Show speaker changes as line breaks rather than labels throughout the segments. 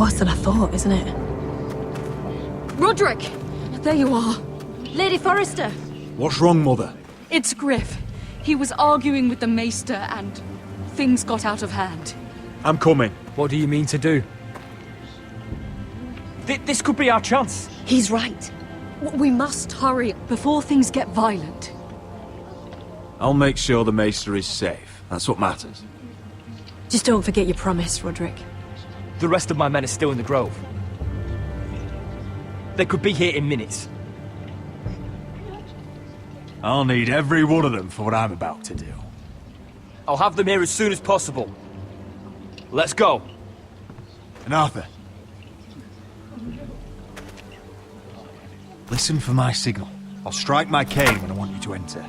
worse than I thought, isn't it?
Roderick! There you are. Lady Forrester.
What's wrong, Mother?
It's Griff. He was arguing with the Maester and things got out of hand.
I'm coming.
What do you mean to do? This could be our chance.
He's right. We must hurry before things get violent.
I'll make sure the Maester is safe. That's what matters.
Just don't forget your promise, Roderick.
The rest of my men are still in the grove. They could be here in minutes.
I'll need every one of them for what I'm about to do.
I'll have them here as soon as possible. Let's go.
And Arthur, listen for my signal. I'll strike my cane when I want you to enter.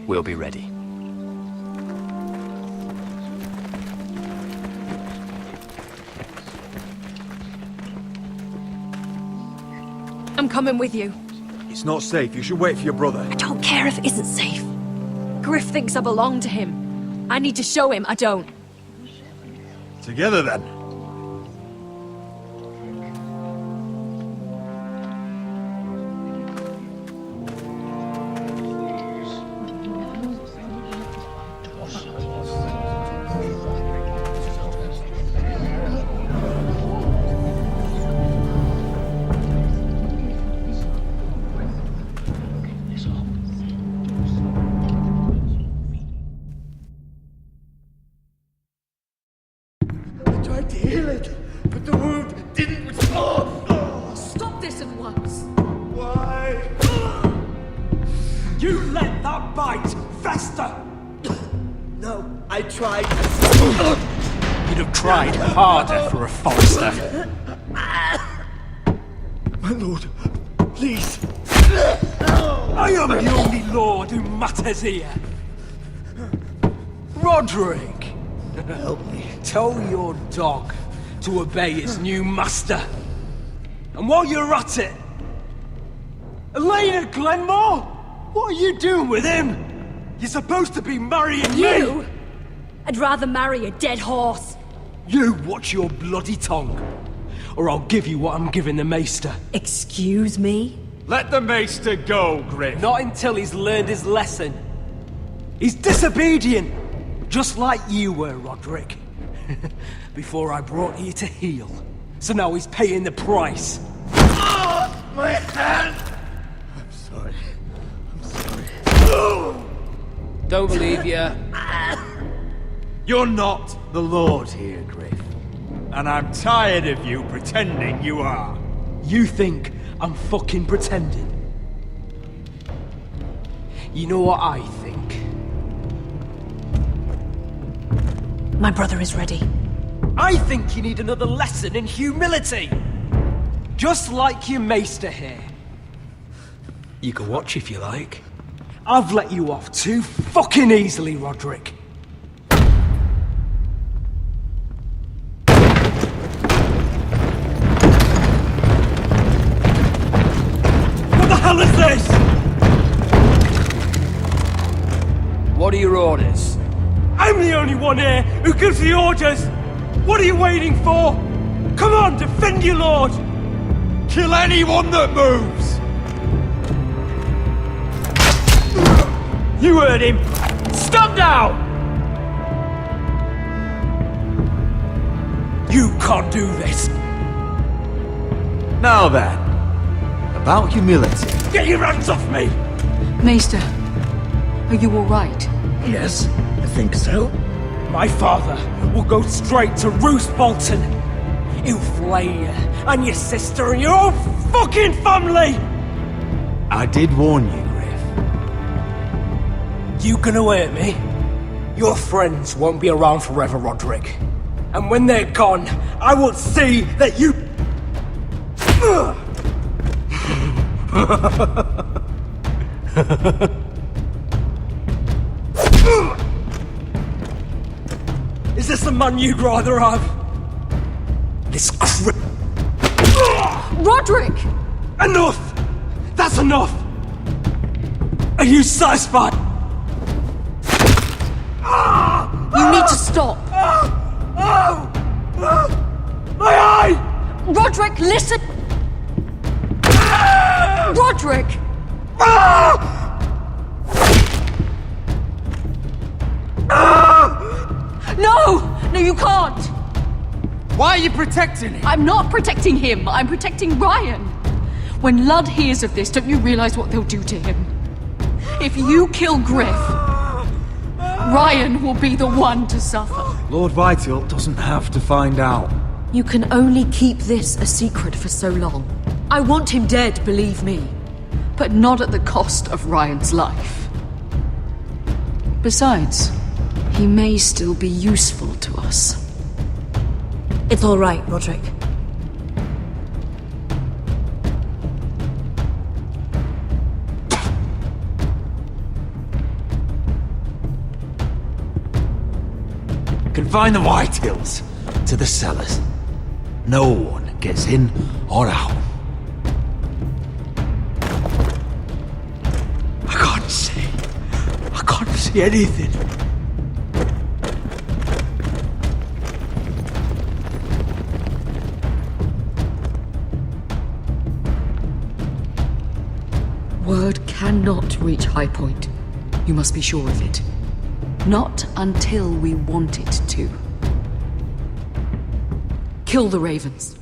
We'll be ready.
I'm coming with you.
It's not safe. You should wait for your brother.
I don't care if it isn't safe. Griff thinks I belong to him. I need to show him I don't.
Together, then.
You'd have tried harder for a Forrester.
My lord, please.
I am the only lord who matters here. Roderick,
Help me.
tell your dog to obey its new master. And while you're at it, Elena Glenmore, what are you doing with him? You're supposed to be marrying
You?
me.
I'd rather marry a dead horse.
You watch your bloody tongue, or I'll give you what I'm giving the Maester.
Excuse me?
Let the Maester go, Griff.
Not until he's learned his lesson. He's disobedient, just like you were, Roderick. Before I brought you to heel. So now he's paying the price.
My hand! I'm sorry. I'm sorry.
Don't believe you.
You're not the Lord here, Griff. And I'm tired of you pretending you are.
You think I'm fucking pretending? You know what I think?
My brother is ready.
I think you need another lesson in humility. Just like your Maester here. You can watch if you like. I've let you off too fucking easily, Roderick. What the hell is this? What are your orders? I'm the only one here who gives the orders! What are you waiting for? Come on, defend your lord!
Kill anyone that moves!
You heard him! Stop now! You can't do this!
Now then, about humility.
Get your hands off me!
Maester, are you all right?
Yes, I think so. My father will go straight to Roose Bolton. He'll flay you, and your sister, and your whole fucking family!
I did warn you, Griff.
You gonna hurt me? Your friends won't be around forever, Roderick. And when they're gone, I will see that you... Is this the man you'd rather have? This
Roderick!
Enough! That's enough! Are you satisfied?
You need to stop.
My eye!
Roderick, listen! Roderick! No! No, you can't!
Why are you protecting him?
I'm not protecting him. I'm protecting Ryan. When Ludd hears of this, don't you realize what they'll do to him? If you kill Griff, Ryan will be the one to suffer.
Lord Vital doesn't have to find out.
You can only keep this a secret for so long. I want him dead, believe me.
But not at the cost of Ryan's life. Besides, he may still be useful to us.
It's all right, Roderick.
Confine the Whitehills to the cellars. No one gets in or out. I can't see anything.
Word cannot reach High Point. You must be sure of it. Not until we want it to. Kill the ravens.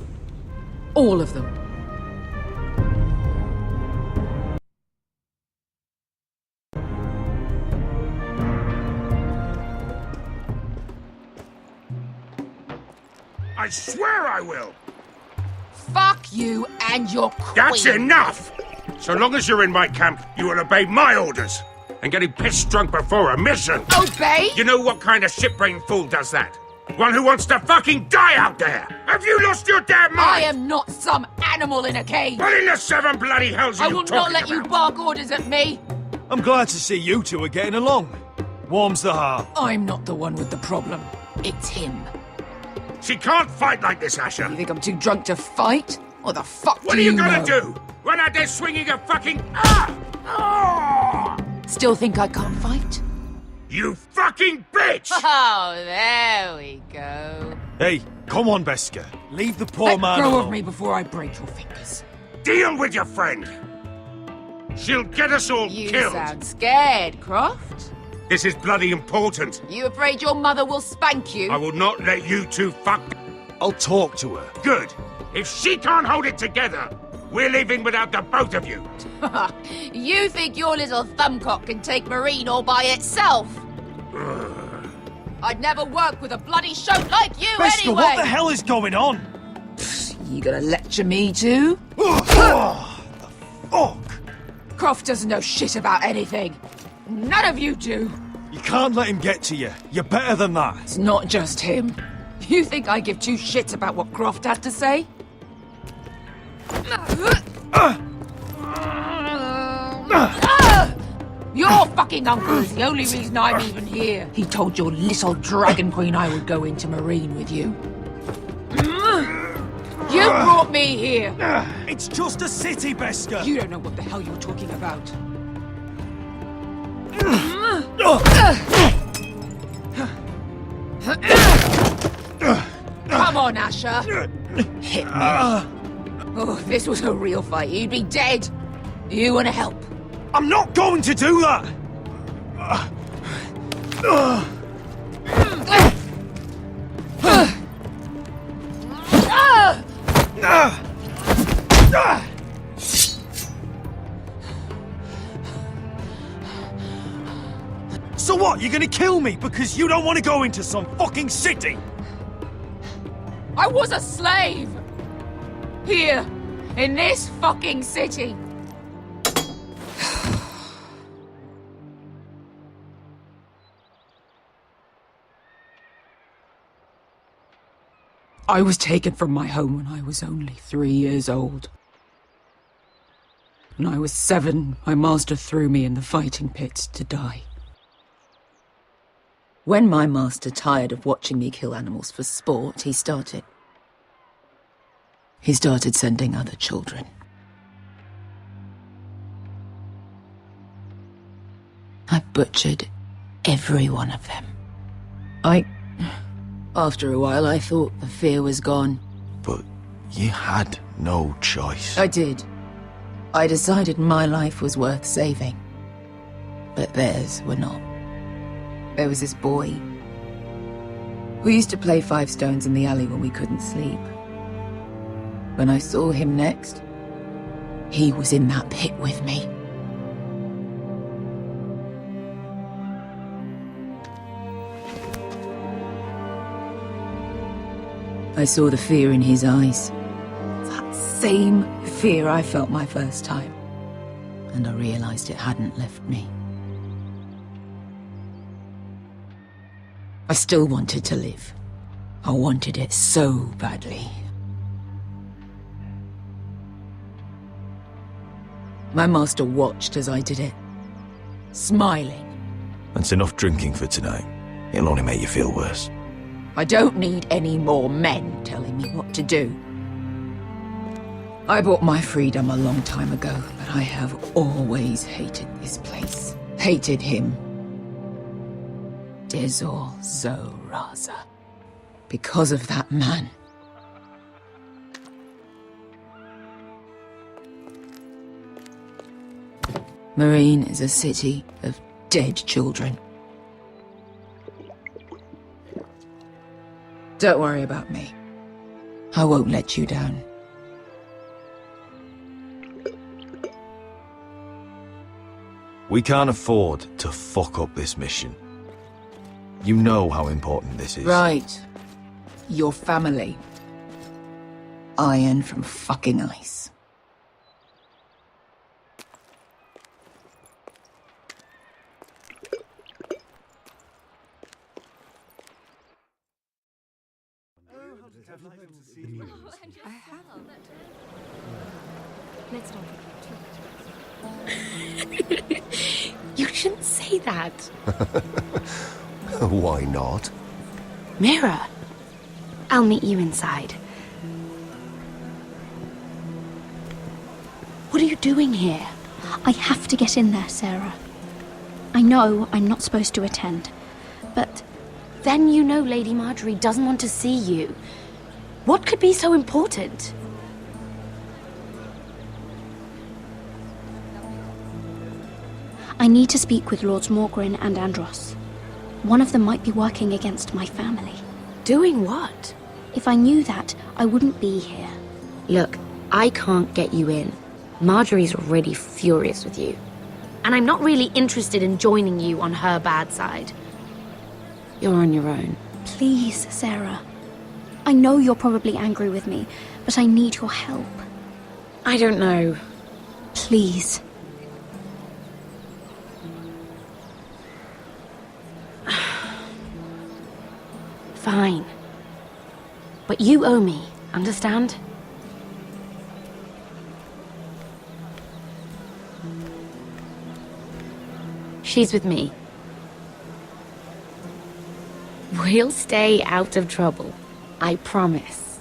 All of them.
I swear I will!
Fuck you and your queen.
That's enough! So long as you're in my camp, you will obey my orders. And getting pissed drunk before a mission.
Obey?
You know what kind of shit-brained fool does that? One who wants to fucking die out there! Have you lost your damn mind?
I am not some animal in a cage.
What in the seven bloody hells are
I
you
will
talking
not let you
about?
bark orders at me.
I'm glad to see you two are getting along. Warms the heart.
I'm not the one with the problem. It's him.
She can't fight like this, Asher.
You think I'm too drunk to fight? What the fuck
What
do
are you
know?
gonna do? Run out there swinging a fucking... Ah!
Still think I can't fight?
You fucking bitch!
Oh, there we go.
Hey, come on, Beska. Leave the poor
Let
man
go
alone.
of me before I break your fingers.
Deal with your friend. She'll get us all
You
killed.
sound scared, Croft.
This is bloody important.
You afraid your mother will spank you?
I will not let you two fuck...
I'll talk to her.
Good. If she can't hold it together, we're leaving without the both of you.
You think your little thumbcock can take Marine all by itself? I'd never work with a bloody shote like you
Beska,
anyway!
what the hell is going on?
You gonna lecture me too?
Oh, the fuck?
Croft doesn't know shit about anything. None of you do.
You can't let him get to you. You're better than that.
It's not just him. You think I give two shits about what Croft has to say? Your fucking uncle is the only reason I'm even here. He told your little dragon queen I would go into Marine with you. You brought me here.
It's just a city, Beska.
You don't know what the hell you're talking about. Come on, Asher. Hit me. Oh, if this was a real fight, you'd be dead. You want to help?
I'm not going to do that. So what, you're gonna kill me because you don't want to go into some fucking city?
I was a slave! Here, in this fucking city. I was taken from my home when I was only 3 years old. When I was 7, my master threw me in the fighting pit to die. When my master tired of watching me kill animals for sport, he started sending other children. I butchered every one of them. I After a while, I thought the fear was gone.
But you had no choice.
I did. I decided my life was worth saving. But theirs were not. There was this boy. We used to play 5 stones in the alley when we couldn't sleep. When I saw him next, he was in that pit with me. I saw the fear in his eyes. That same fear I felt my first time. And I realized it hadn't left me. I still wanted to live. I wanted it so badly. My master watched as I did it, smiling.
That's enough drinking for tonight. It'll only make you feel worse.
I don't need any more men telling me what to do. I bought my freedom a long time ago, but I have always hated this place. Hated him. Dizor Zoraza. Because of that man. Marine is a city of dead children. Don't worry about me. I won't let you down.
We can't afford to fuck up this mission. You know how important this is.
Right. Your family. Iron from fucking ice.
You shouldn't say that.
Why not?
Mira, I'll meet you inside. What are you doing here?
I have to get in there, Sarah. I know I'm not supposed to attend, but
Then you know Lady Marjorie doesn't want to see you. What could be so important?
I need to speak with Lords Morgrin and Andros. One of them might be working against my family.
Doing what?
If I knew that, I wouldn't be here.
Look, I can't get you in. Marjorie's already furious with you. And I'm not really interested in joining you on her bad side. You're on your own.
Please, Sarah. I know you're probably angry with me, but I need your help.
I don't know.
Please.
Fine. But you owe me, understand? She's with me. We'll stay out of trouble. I promise.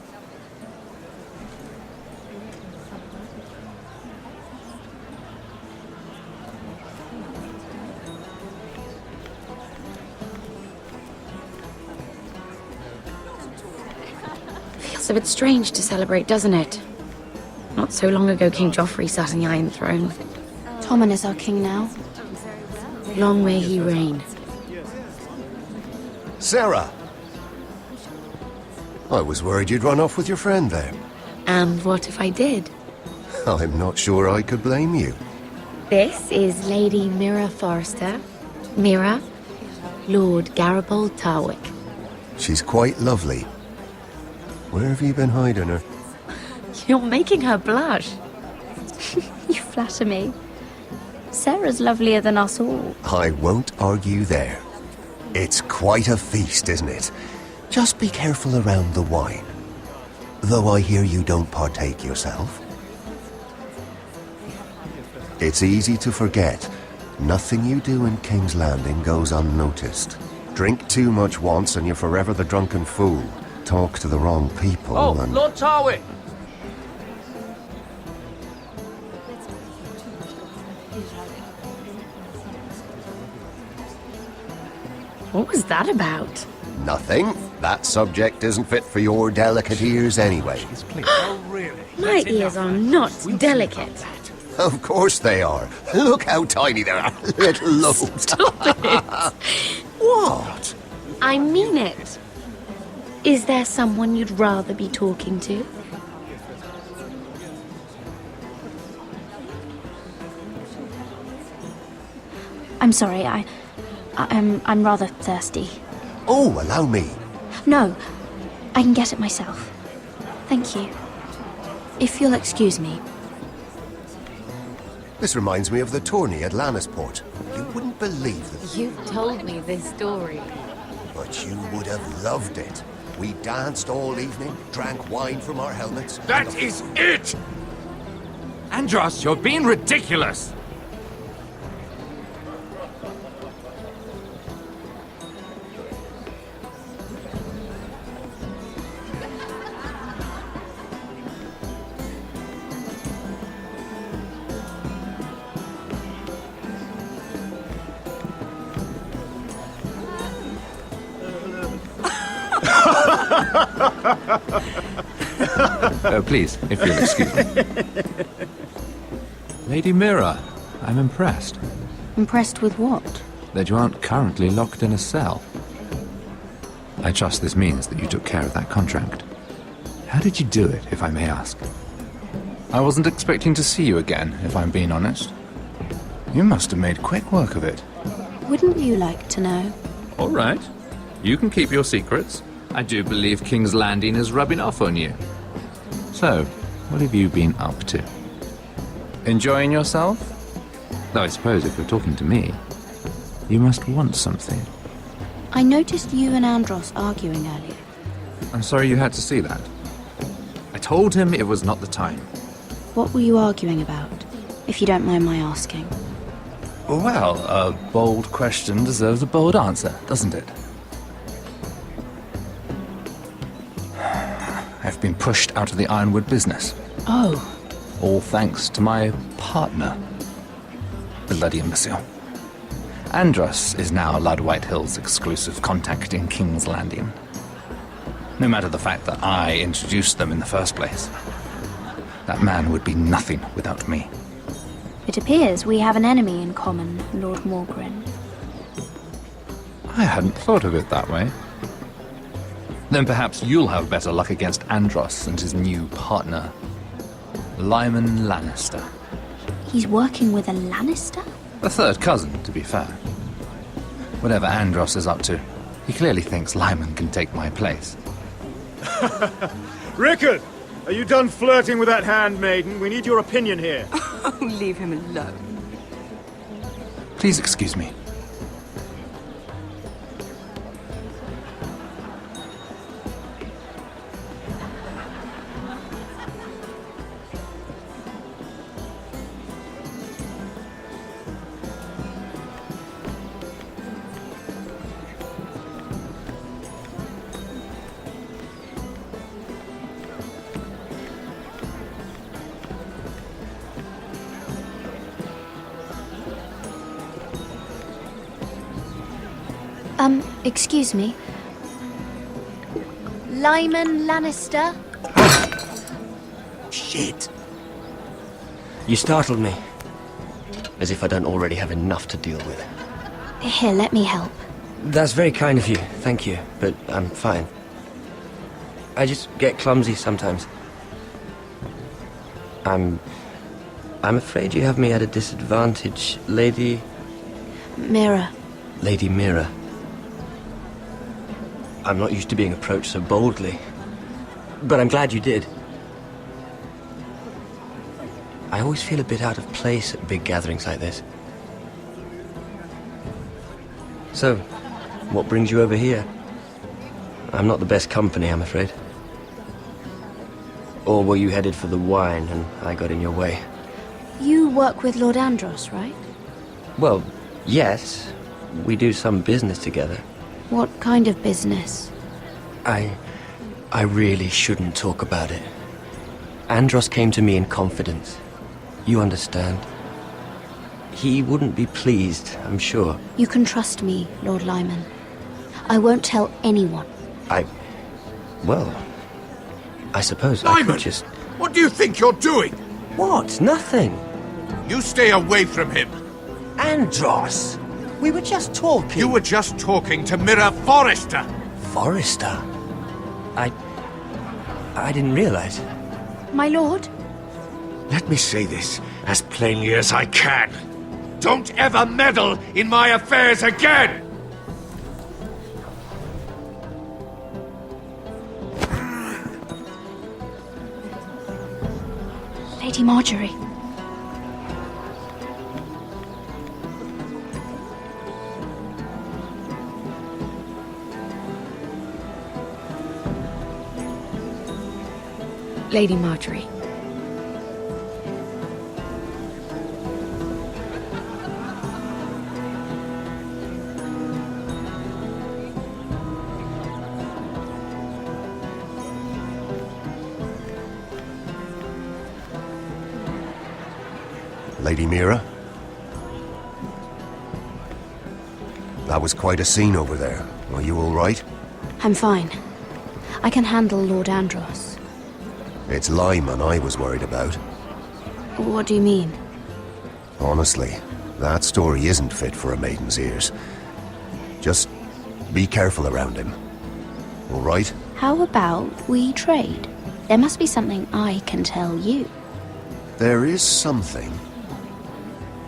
Feels a bit strange to celebrate, doesn't it? Not so long ago, King Joffrey sat on the Iron Throne.
Tommen is our king now.
Long may he reign.
Sarah! I was worried you'd run off with your friend there.
And what if I did?
I'm not sure I could blame you.
This is Lady Mira Forrester. Mira, Lord Garibald Tarwick.
She's quite lovely. Where have you been hiding her?
You're making her blush.
You flatter me. Sarah's lovelier than us all.
I won't argue there. It's quite a feast, isn't it? Just be careful around the wine. Though I hear you don't partake yourself. It's easy to forget. Nothing you do in King's Landing goes unnoticed. Drink too much once and you're forever the drunken fool. Talk to the wrong people and...
Lord Tarwick!
What was that about?
Nothing. That subject isn't fit for your delicate ears anyway.
Oh, really?
My ears are not delicate.
Of course they are. Look how tiny they are. Little lobes.
Stop it.
What?
I mean it. Is there someone you'd rather be talking to?
I'm sorry, I'm rather thirsty.
Oh, allow me.
No, I can get it myself. Thank you. If you'll excuse me.
This reminds me of the tourney at Lannisport. You wouldn't believe it.
You've told me this story.
But you would have loved it. We danced all evening, drank wine from our helmets.
That is it!
Andros, you're being ridiculous!
Please, if you'll excuse me. Lady Mira, I'm impressed.
Impressed with what?
That you aren't currently locked in a cell. I trust this means that you took care of that contract. How did you do it, if I may ask? I wasn't expecting to see you again, if I'm being honest. You must have made quick work of it.
Wouldn't you like to know?
All right. You can keep your secrets. I do believe King's Landing is rubbing off on you. So, what have you been up to? Enjoying yourself? Though I suppose if you're talking to me, you must want something.
I noticed you and Andros arguing earlier.
I'm sorry you had to see that. I told him it was not the time.
What were you arguing about, if you don't mind my asking?
Well, a bold question deserves a bold answer, doesn't it? I've been pushed out of the ironwood business.
Oh.
All thanks to my partner. Bloody imbecile. Andros is now Lud Whitehill's exclusive contact in King's Landing. No matter the fact that I introduced them in the first place. That man would be nothing without me.
It appears we have an enemy in common, Lord Morgren.
I hadn't thought of it that way. Then perhaps you'll have better luck against Andros and his new partner, Lyman Lannister.
He's working with a Lannister?
A third cousin, to be fair. Whatever Andros is up to, he clearly thinks Lyman can take my place.
Rickard! Are you done flirting with that handmaiden? We need your opinion here.
Oh, leave him alone.
Please excuse me.
Excuse me. Lyman Lannister?
Shit. You startled me. As if I don't already have enough to deal with.
Here, let me help.
That's very kind of you, thank you, but I'm fine. I just get clumsy sometimes. I'm afraid you have me at a disadvantage, Lady...
Mira.
Lady Mira. I'm not used to being approached so boldly, but I'm glad you did. I always feel a bit out of place at big gatherings like this. So, what brings you over here? I'm not the best company, I'm afraid. Or were you headed for the wine and I got in your way?
You work with Lord Andros, right?
Well, yes. We do some business together.
What kind of business?
I really shouldn't talk about it. Andros came to me in confidence. You understand? He wouldn't be pleased, I'm sure.
You can trust me, Lord Lyman. I won't tell anyone,
Well, I suppose
Lyman!
I could just...
What do you think you're doing?
What? Nothing.
You stay away from him.
Andros! We were just talking.
You were just talking to Mirror Forrester.
Forrester? I didn't realize.
My lord?
Let me say this as plainly as I can. Don't ever meddle in my affairs again!
Lady Marjorie.
Lady Marjorie.
Lady Mira? That was quite a scene over there. Are you all right?
I'm fine. I can handle Lord Andros.
It's Lyman I was worried about.
What do you mean?
Honestly, that story isn't fit for a maiden's ears. Just be careful around him. All right?
How about we trade? There must be something I can tell you.
There is something.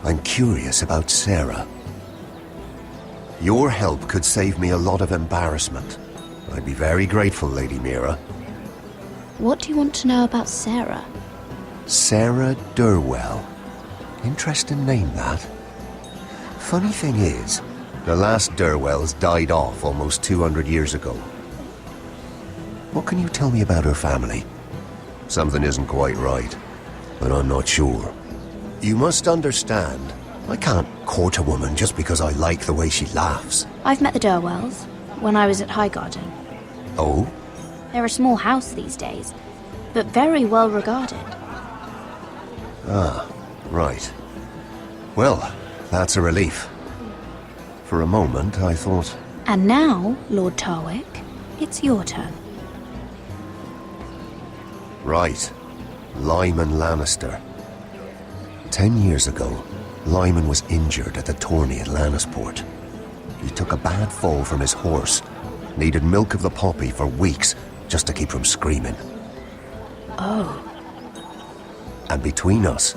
I'm curious about Sarah. Your help could save me a lot of embarrassment. I'd be very grateful, Lady Mira.
What do you want to know about Sarah?
Sarah Durwell. Interesting name, that. Funny thing is, the last Durwells died off almost 200 years ago. What can you tell me about her family? Something isn't quite right, but I'm not sure. You must understand, I can't court a woman just because I like the way she laughs.
I've met the Durwells when I was at Highgarden.
Oh?
They're a small house these days, but very well regarded.
Ah, right. Well, that's a relief. For a moment, I thought...
And now, Lord Tarwick, it's your turn.
Right. Lyman Lannister. 10 years ago, Lyman was injured at the tourney at Lannisport. He took a bad fall from his horse, needed milk of the poppy for weeks just to keep from screaming.
Oh.
And between us,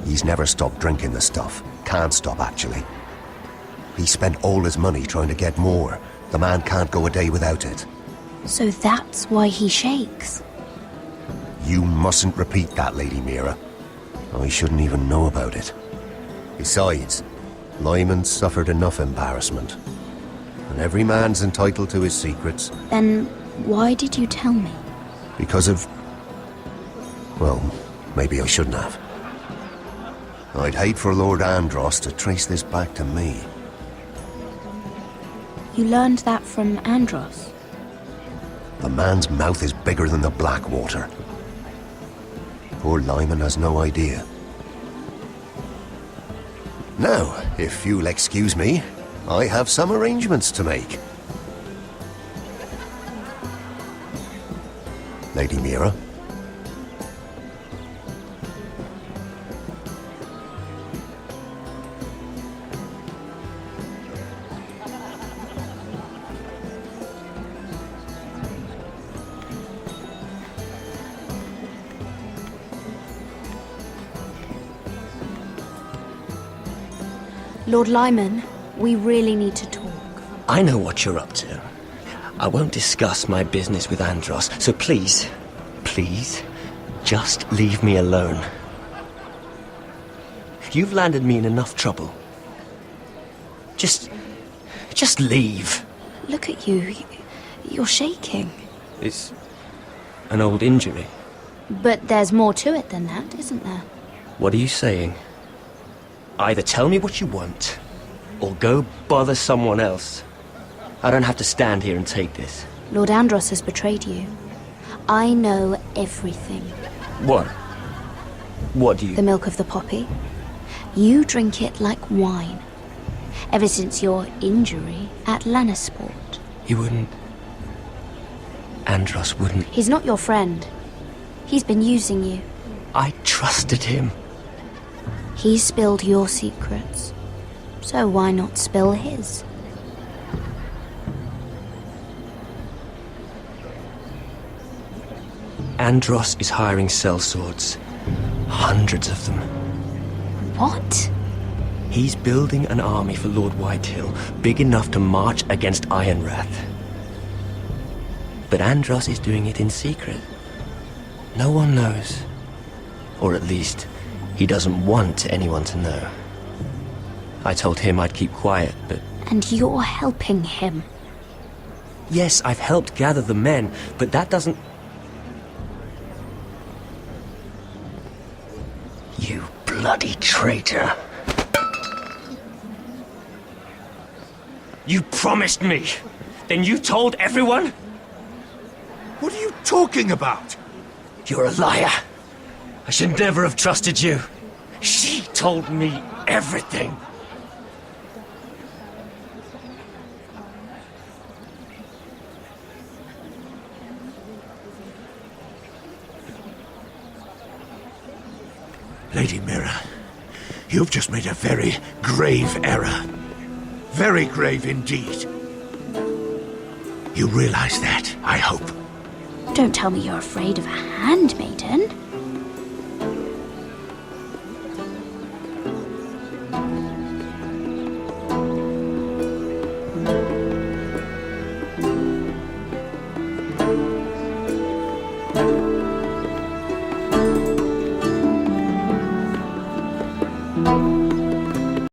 he's never stopped drinking the stuff. Can't stop, actually. He spent all his money trying to get more. The man can't go a day without it.
So that's why he shakes.
You mustn't repeat that, Lady Mira. I shouldn't even know about it. Besides, Lyman suffered enough embarrassment. And every man's entitled to his secrets.
Then why did you tell me?
Because of... well, maybe I shouldn't have. I'd hate for Lord Andros to trace this back to me.
You learned that from Andros?
The man's mouth is bigger than the Blackwater. Poor Lyman has no idea. Now, if you'll excuse me, I have some arrangements to make. Lady Mira?
Lord Lyman, we really need to talk.
I know what you're up to. I won't discuss my business with Andros, so please, just leave me alone. You've landed me in enough trouble. Just leave.
Look at you. You're shaking.
It's an old injury.
But there's more to it than that, isn't there?
What are you saying? Either tell me what you want, or go bother someone else. I don't have to stand here and take this.
Lord Andros has betrayed you. I know everything.
What? What do you...
The milk of the poppy. You drink it like wine. Ever since your injury at Lannisport.
You wouldn't... Andros wouldn't.
He's not your friend. He's been using you.
I trusted him.
He spilled your secrets. So why not spill his?
Andros is hiring sellswords. Hundreds of them.
What?
He's building an army for Lord Whitehill, big enough to march against Ironrath. But Andros is doing it in secret. No one knows. Or at least, he doesn't want anyone to know. I told him I'd keep quiet, but...
And you're helping him.
Yes, I've helped gather the men, but that doesn't... You bloody traitor. You promised me. Then you told everyone?
What are you talking about?
You're a liar. I should never have trusted you. She told me everything.
Lady Mira, you've just made a very grave error. Very grave indeed. You realize that, I hope.
Don't tell me you're afraid of a handmaiden.